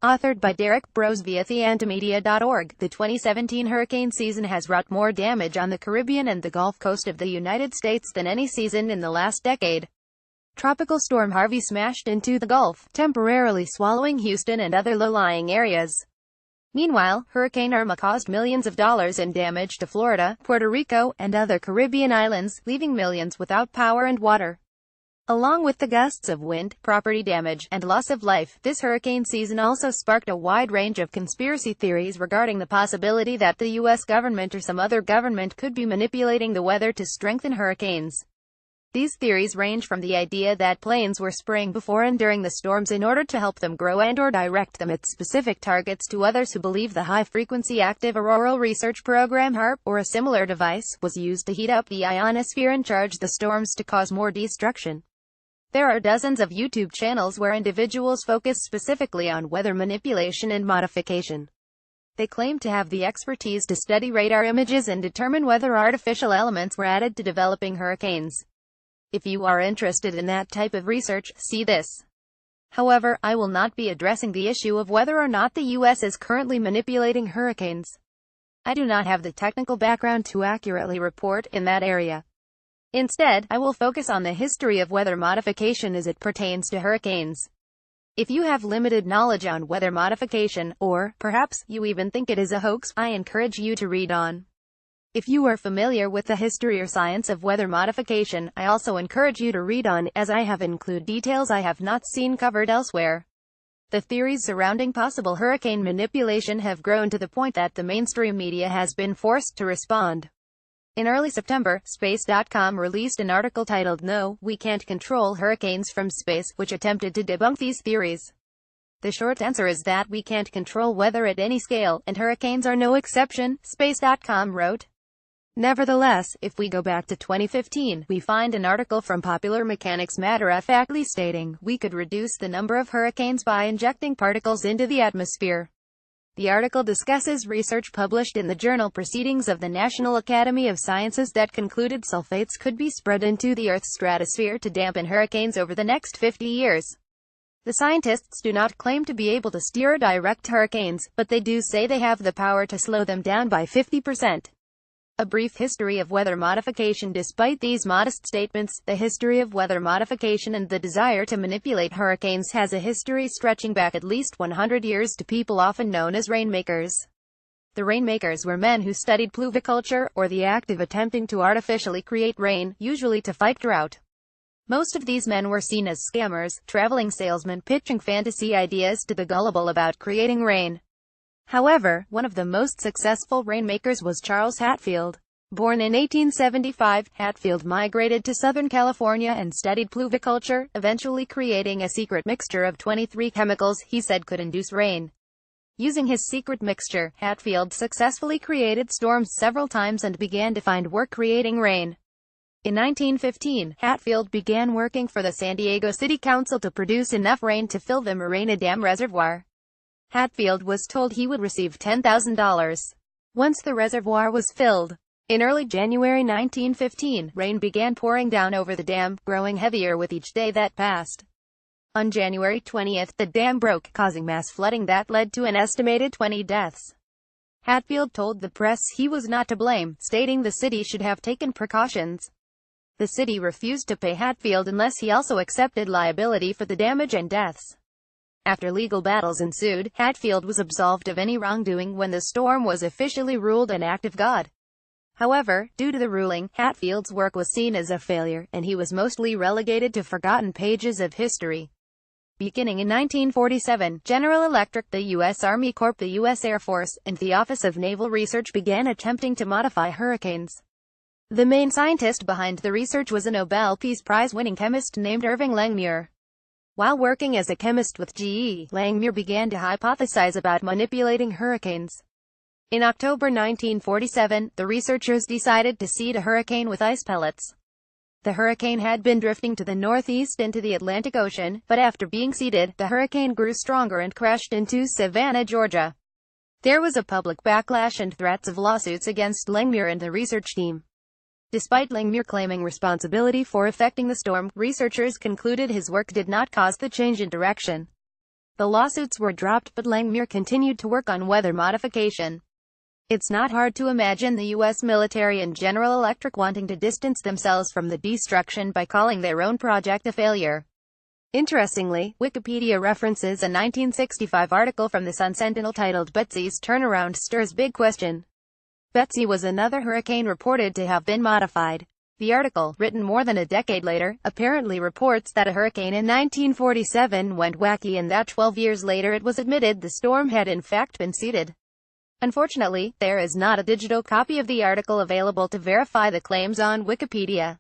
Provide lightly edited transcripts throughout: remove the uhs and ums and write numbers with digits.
Authored by Derrick Broze via theantimedia.org, the 2017 hurricane season has wrought more damage on the Caribbean and the Gulf Coast of the United States than any season in the last decade. Tropical Storm Harvey smashed into the Gulf, temporarily swallowing Houston and other low-lying areas. Meanwhile, Hurricane Irma caused millions of dollars in damage to Florida, Puerto Rico, and other Caribbean islands, leaving millions without power and water. Along with the gusts of wind, property damage, and loss of life, this hurricane season also sparked a wide range of conspiracy theories regarding the possibility that the U.S. government or some other government could be manipulating the weather to strengthen hurricanes. These theories range from the idea that planes were spraying before and during the storms in order to help them grow and/or direct them at specific targets to others who believe the High-Frequency Active Auroral Research Program HAARP, or a similar device, was used to heat up the ionosphere and charge the storms to cause more destruction. There are dozens of YouTube channels where individuals focus specifically on weather manipulation and modification. They claim to have the expertise to study radar images and determine whether artificial elements were added to developing hurricanes. If you are interested in that type of research, see this. However, I will not be addressing the issue of whether or not the U.S. is currently manipulating hurricanes. I do not have the technical background to accurately report in that area. Instead, I will focus on the history of weather modification as it pertains to hurricanes. If you have limited knowledge on weather modification, or, perhaps, you even think it is a hoax, I encourage you to read on. If you are familiar with the history or science of weather modification, I also encourage you to read on, as I have included details I have not seen covered elsewhere. The theories surrounding possible hurricane manipulation have grown to the point that the mainstream media has been forced to respond. In early September, Space.com released an article titled "No, We Can't Control Hurricanes from Space," which attempted to debunk these theories. The short answer is that we can't control weather at any scale, and hurricanes are no exception, Space.com wrote. Nevertheless, if we go back to 2015, we find an article from Popular Mechanics matter-of-factly stating, we could reduce the number of hurricanes by injecting particles into the atmosphere. The article discusses research published in the journal Proceedings of the National Academy of Sciences that concluded sulfates could be spread into the Earth's stratosphere to dampen hurricanes over the next 50 years. The scientists do not claim to be able to steer or direct hurricanes, but they do say they have the power to slow them down by 50%. A brief history of weather modification. Despite these modest statements, the history of weather modification and the desire to manipulate hurricanes has a history stretching back at least 100 years to people often known as rainmakers. The rainmakers were men who studied pluviculture, or the act of attempting to artificially create rain, usually to fight drought. Most of these men were seen as scammers, traveling salesmen pitching fantasy ideas to the gullible about creating rain. However, one of the most successful rainmakers was Charles Hatfield. Born in 1875, Hatfield migrated to Southern California and studied pluviculture, eventually creating a secret mixture of 23 chemicals he said could induce rain. Using his secret mixture, Hatfield successfully created storms several times and began to find work creating rain. In 1915, Hatfield began working for the San Diego City Council to produce enough rain to fill the Marina Dam reservoir. Hatfield was told he would receive $10,000 once the reservoir was filled. In early January 1915, rain began pouring down over the dam, growing heavier with each day that passed. On January 20, the dam broke, causing mass flooding that led to an estimated 20 deaths. Hatfield told the press he was not to blame, stating the city should have taken precautions. The city refused to pay Hatfield unless he also accepted liability for the damage and deaths. After legal battles ensued, Hatfield was absolved of any wrongdoing when the storm was officially ruled an act of God. However, due to the ruling, Hatfield's work was seen as a failure, and he was mostly relegated to forgotten pages of history. Beginning in 1947, General Electric, the U.S. Army Corps, the U.S. Air Force, and the Office of Naval Research began attempting to modify hurricanes. The main scientist behind the research was a Nobel Peace Prize-winning chemist named Irving Langmuir. While working as a chemist with GE, Langmuir began to hypothesize about manipulating hurricanes. In October 1947, the researchers decided to seed a hurricane with ice pellets. The hurricane had been drifting to the northeast into the Atlantic Ocean, but after being seeded, the hurricane grew stronger and crashed into Savannah, Georgia. There was a public backlash and threats of lawsuits against Langmuir and the research team. Despite Langmuir claiming responsibility for affecting the storm, researchers concluded his work did not cause the change in direction. The lawsuits were dropped, but Langmuir continued to work on weather modification. It's not hard to imagine the U.S. military and General Electric wanting to distance themselves from the destruction by calling their own project a failure. Interestingly, Wikipedia references a 1965 article from the Sun-Sentinel titled "Betsy's Turnaround Stirs Big Question." Betsy was another hurricane reported to have been modified. The article, written more than a decade later, apparently reports that a hurricane in 1947 went wacky and that 12 years later it was admitted the storm had in fact been seeded. Unfortunately, there is not a digital copy of the article available to verify the claims on Wikipedia.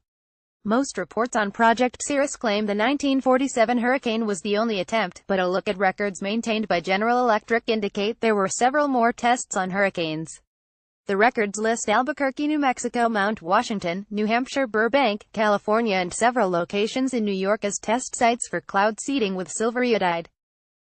Most reports on Project Cirrus claim the 1947 hurricane was the only attempt, but a look at records maintained by General Electric indicate there were several more tests on hurricanes. The records list Albuquerque, New Mexico, Mount Washington, New Hampshire, Burbank, California, and several locations in New York as test sites for cloud seeding with silver iodide.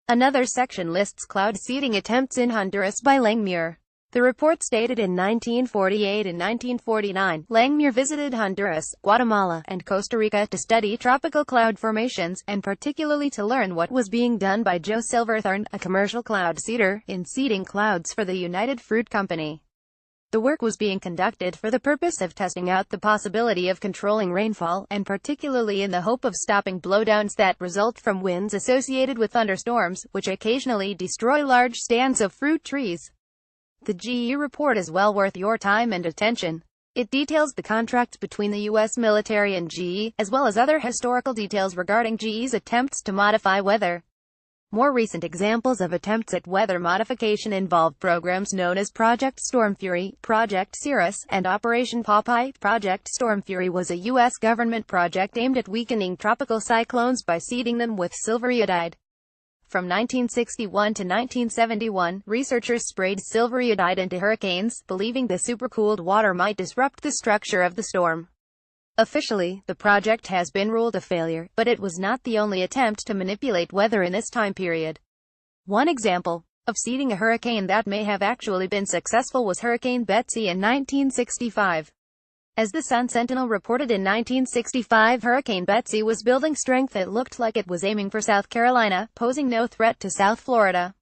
Another section lists cloud seeding attempts in Honduras by Langmuir. The report stated in 1948 and 1949, Langmuir visited Honduras, Guatemala, and Costa Rica to study tropical cloud formations, and particularly to learn what was being done by Joe Silverthorne, a commercial cloud seeder, in seeding clouds for the United Fruit Company. The work was being conducted for the purpose of testing out the possibility of controlling rainfall, and particularly in the hope of stopping blowdowns that result from winds associated with thunderstorms, which occasionally destroy large stands of fruit trees. The GE report is well worth your time and attention. It details the contract between the U.S. military and GE, as well as other historical details regarding GE's attempts to modify weather. More recent examples of attempts at weather modification involve programs known as Project Stormfury, Project Cirrus, and Operation Popeye. Project Stormfury was a U.S. government project aimed at weakening tropical cyclones by seeding them with silver iodide. From 1961 to 1971, researchers sprayed silver iodide into hurricanes, believing the supercooled water might disrupt the structure of the storm. Officially, the project has been ruled a failure, but it was not the only attempt to manipulate weather in this time period. One example of seeding a hurricane that may have actually been successful was Hurricane Betsy in 1965. As the Sun-Sentinel reported in 1965, Hurricane Betsy was building strength. It looked like it was aiming for South Carolina, posing no threat to South Florida.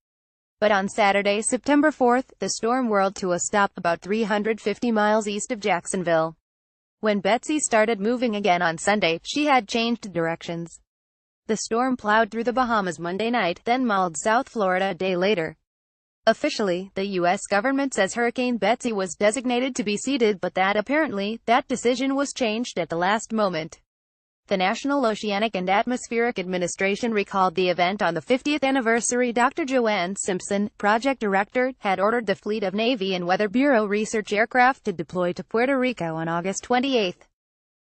But on Saturday, September 4th, the storm whirled to a stop about 350 miles east of Jacksonville. When Betsy started moving again on Sunday, she had changed directions. The storm plowed through the Bahamas Monday night, then mauled South Florida a day later. Officially, the U.S. government says Hurricane Betsy was designated to be seeded, but that apparently, that decision was changed at the last moment. The National Oceanic and Atmospheric Administration recalled the event on the 50th anniversary. Dr. Joanne Simpson, project director, had ordered the fleet of Navy and Weather Bureau research aircraft to deploy to Puerto Rico on August 28.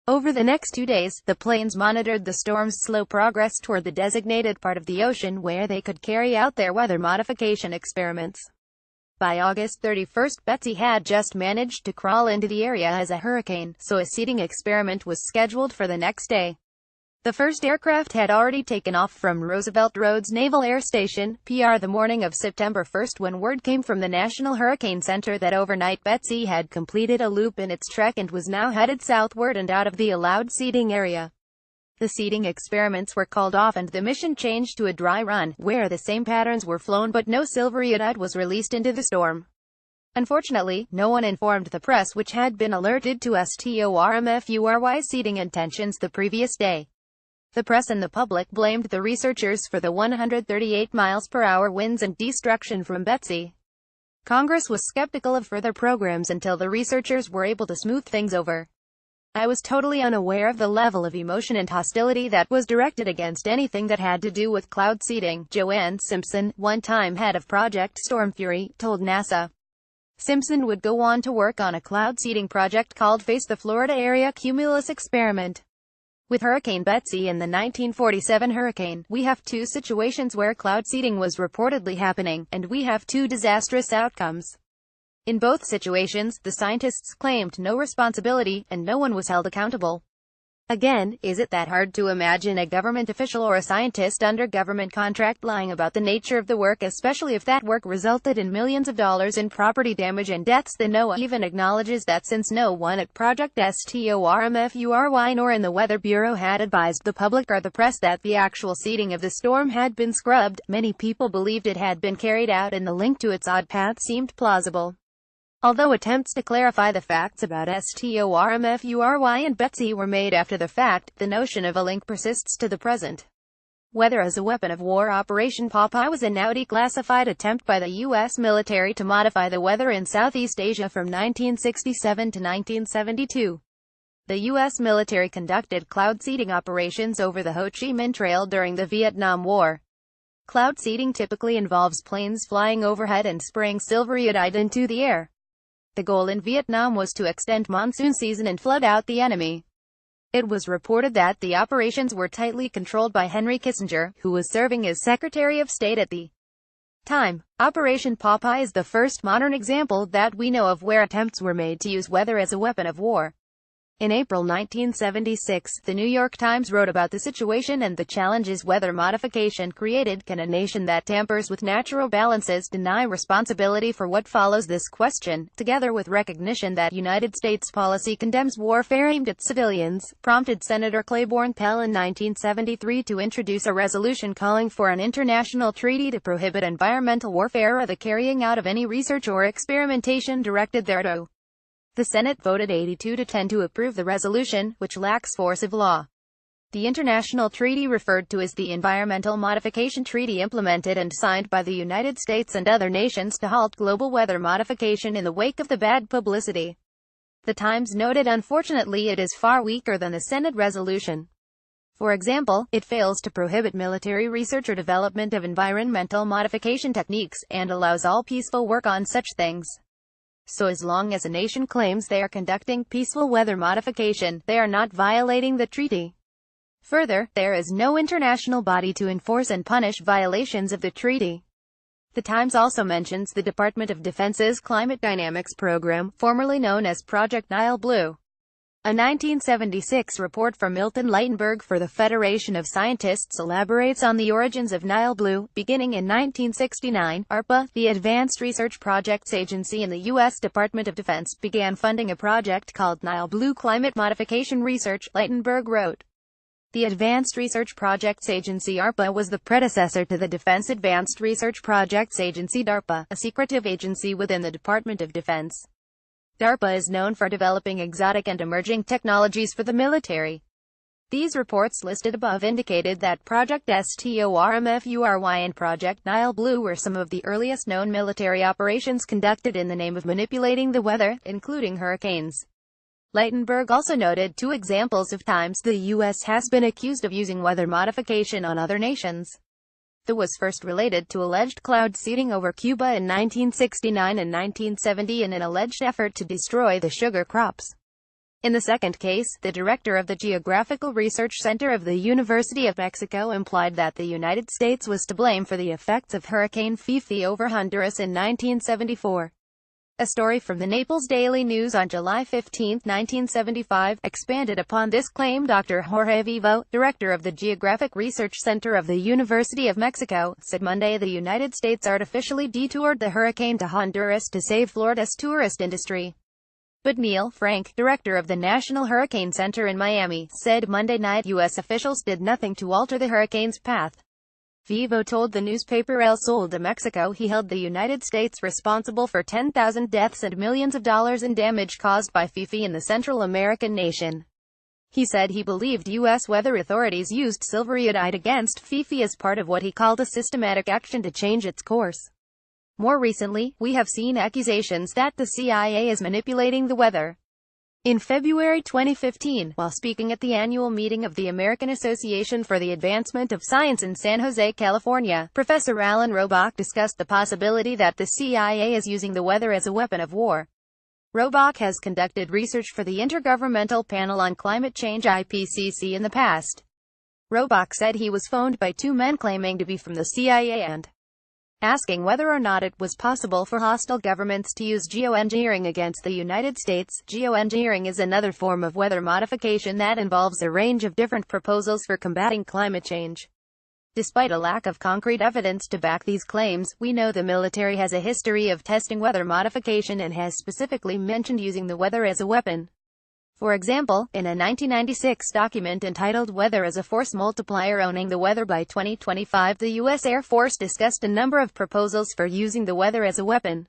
Over the next 2 days, the planes monitored the storm's slow progress toward the designated part of the ocean where they could carry out their weather modification experiments. By August 31, Betsy had just managed to crawl into the area as a hurricane, so a seeding experiment was scheduled for the next day. The first aircraft had already taken off from Roosevelt Roads Naval Air Station, PR, the morning of September 1 when word came from the National Hurricane Center that overnight Betsy had completed a loop in its trek and was now headed southward and out of the allowed seeding area. The seeding experiments were called off and the mission changed to a dry run, where the same patterns were flown but no silver iodide was released into the storm. Unfortunately, no one informed the press, which had been alerted to STORMFURY seeding intentions the previous day. The press and the public blamed the researchers for the 138 miles per hour winds and destruction from Betsy. Congress was skeptical of further programs until the researchers were able to smooth things over. I was totally unaware of the level of emotion and hostility that was directed against anything that had to do with cloud seeding, Joanne Simpson, one-time head of Project Stormfury, told NASA. Simpson would go on to work on a cloud seeding project called FACE, the Florida Area Cumulus Experiment. With Hurricane Betsy and the 1947 hurricane, we have two situations where cloud seeding was reportedly happening, and we have two disastrous outcomes. In both situations, the scientists claimed no responsibility, and no one was held accountable. Again, is it that hard to imagine a government official or a scientist under government contract lying about the nature of the work, especially if that work resulted in millions of dollars in property damage and deaths? The NOAA even acknowledges that since no one at Project STORMFURY nor in the Weather Bureau had advised the public or the press that the actual seeding of the storm had been scrubbed, many people believed it had been carried out and the link to its odd path seemed plausible. Although attempts to clarify the facts about STORMFURY and Betsy were made after the fact, the notion of a link persists to the present. Weather as a weapon of war. Operation Popeye was a now declassified attempt by the U.S. military to modify the weather in Southeast Asia from 1967 to 1972. The U.S. military conducted cloud seeding operations over the Ho Chi Minh Trail during the Vietnam War. Cloud seeding typically involves planes flying overhead and spraying silver iodide into the air. The goal in Vietnam was to extend monsoon season and flood out the enemy. It was reported that the operations were tightly controlled by Henry Kissinger, who was serving as Secretary of State at the time. Operation Popeye is the first modern example that we know of where attempts were made to use weather as a weapon of war. In April 1976, the New York Times wrote about the situation and the challenges weather modification created. Can a nation that tampers with natural balances deny responsibility for what follows? This question, together with recognition that United States policy condemns warfare aimed at civilians, prompted Senator Claiborne Pell in 1973 to introduce a resolution calling for an international treaty to prohibit environmental warfare or the carrying out of any research or experimentation directed thereto. The Senate voted 82 to 10 to approve the resolution, which lacks force of law. The international treaty, referred to as the Environmental Modification Treaty, implemented and signed by the United States and other nations to halt global weather modification in the wake of the bad publicity. The Times noted, unfortunately, it is far weaker than the Senate resolution. For example, it fails to prohibit military research or development of environmental modification techniques, and allows all peaceful work on such things. So as long as a nation claims they are conducting peaceful weather modification, they are not violating the treaty. Further, there is no international body to enforce and punish violations of the treaty. The Times also mentions the Department of Defense's Climate Dynamics Program, formerly known as Project Nile Blue. A 1976 report from Milton Leitenberg for the Federation of Scientists elaborates on the origins of Nile Blue. Beginning in 1969, ARPA, the Advanced Research Projects Agency in the U.S. Department of Defense, began funding a project called Nile Blue Climate Modification Research, Leitenberg wrote. The Advanced Research Projects Agency ARPA was the predecessor to the Defense Advanced Research Projects Agency DARPA, a secretive agency within the Department of Defense. DARPA is known for developing exotic and emerging technologies for the military. These reports listed above indicated that Project STORMFURY and Project Nile Blue were some of the earliest known military operations conducted in the name of manipulating the weather, including hurricanes. Leitenberg also noted 2 examples of times the U.S. has been accused of using weather modification on other nations. The was first related to alleged cloud seeding over Cuba in 1969 and 1970 in an alleged effort to destroy the sugar crops. In the second case, the director of the Geographical Research Center of the University of Mexico implied that the United States was to blame for the effects of Hurricane Fifi over Honduras in 1974. A story from the Naples Daily News on July 15, 1975, expanded upon this claim. Dr. Jorge Vivo, director of the Geographic Research Center of the University of Mexico, said Monday the United States artificially detoured the hurricane to Honduras to save Florida's tourist industry. But Neil Frank, director of the National Hurricane Center in Miami, said Monday night U.S. officials did nothing to alter the hurricane's path. Vivo told the newspaper El Sol de Mexico he held the United States responsible for 10,000 deaths and millions of dollars in damage caused by Fifi in the Central American nation. He said he believed U.S. weather authorities used silver iodide against Fifi as part of what he called a systematic action to change its course. More recently, we have seen accusations that the CIA is manipulating the weather. In February 2015, while speaking at the annual meeting of the American Association for the Advancement of Science in San Jose, California, Professor Alan Robach discussed the possibility that the CIA is using the weather as a weapon of war. Robach has conducted research for the Intergovernmental Panel on Climate Change (IPCC) in the past. Robach said he was phoned by 2 men claiming to be from the CIA and asking whether or not it was possible for hostile governments to use geoengineering against the United States. Geoengineering is another form of weather modification that involves a range of different proposals for combating climate change. Despite a lack of concrete evidence to back these claims, we know the military has a history of testing weather modification and has specifically mentioned using the weather as a weapon. For example, in a 1996 document entitled Weather as a Force Multiplier Owning the Weather by 2025, the U.S. Air Force discussed a number of proposals for using the weather as a weapon.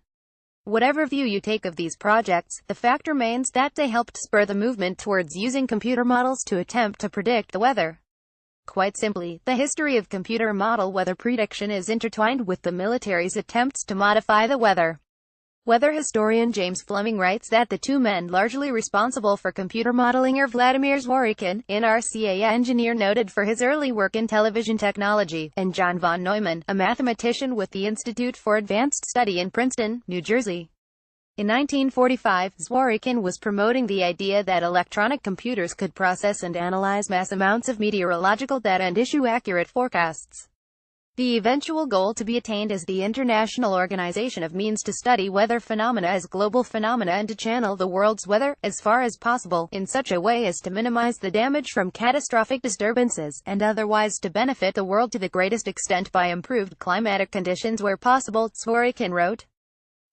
Whatever view you take of these projects, the fact remains that they helped spur the movement towards using computer models to attempt to predict the weather. Quite simply, the history of computer model weather prediction is intertwined with the military's attempts to modify the weather. Weather historian James Fleming writes that the two men largely responsible for computer modeling are Vladimir Zworykin, an RCA engineer noted for his early work in television technology, and John von Neumann, a mathematician with the Institute for Advanced Study in Princeton, New Jersey. In 1945, Zworykin was promoting the idea that electronic computers could process and analyze mass amounts of meteorological data and issue accurate forecasts. The eventual goal to be attained is the international organization of means to study weather phenomena as global phenomena and to channel the world's weather, as far as possible, in such a way as to minimize the damage from catastrophic disturbances, and otherwise to benefit the world to the greatest extent by improved climatic conditions where possible, Zworykin wrote.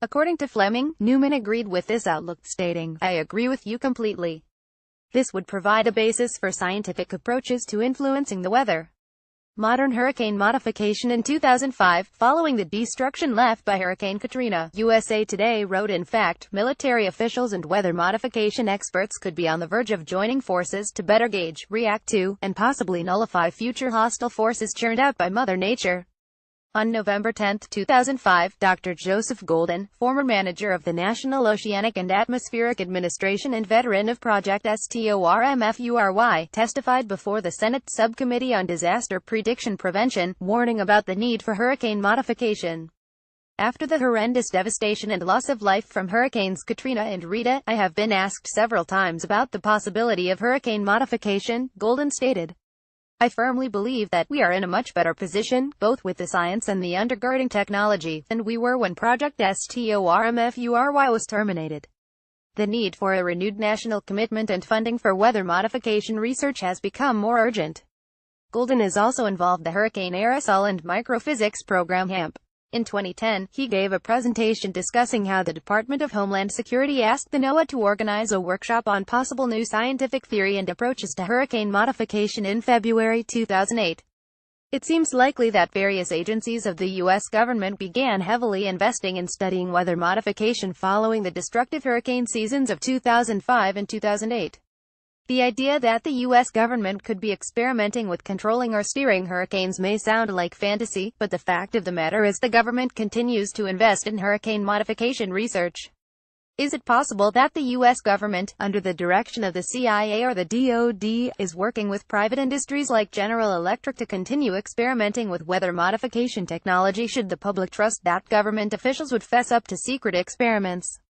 According to Fleming, Neumann agreed with this outlook, stating, "I agree with you completely. This would provide a basis for scientific approaches to influencing the weather." Modern hurricane modification. In 2005, following the destruction left by Hurricane Katrina, USA Today wrote, in fact, military officials and weather modification experts could be on the verge of joining forces to better gauge, react to, and possibly nullify future hostile forces churned out by Mother Nature. On November 10, 2005, Dr. Joseph Golden, former manager of the National Oceanic and Atmospheric Administration and veteran of Project STORMFURY, testified before the Senate Subcommittee on Disaster Prediction Prevention, warning about the need for hurricane modification. After the horrendous devastation and loss of life from Hurricanes Katrina and Rita, I have been asked several times about the possibility of hurricane modification, Golden stated. I firmly believe that we are in a much better position, both with the science and the undergirding technology, than we were when Project STORMFURY was terminated. The need for a renewed national commitment and funding for weather modification research has become more urgent. Golden is also involved the Hurricane Aerosol and Microphysics program HAMP. In 2010, he gave a presentation discussing how the Department of Homeland Security asked the NOAA to organize a workshop on possible new scientific theory and approaches to hurricane modification in February 2008. It seems likely that various agencies of the U.S. government began heavily investing in studying weather modification following the destructive hurricane seasons of 2005 and 2008. The idea that the U.S. government could be experimenting with controlling or steering hurricanes may sound like fantasy, but the fact of the matter is the government continues to invest in hurricane modification research. Is it possible that the U.S. government, under the direction of the CIA or the DoD, is working with private industries like General Electric to continue experimenting with weather modification technology? Should the public trust that government officials would fess up to secret experiments?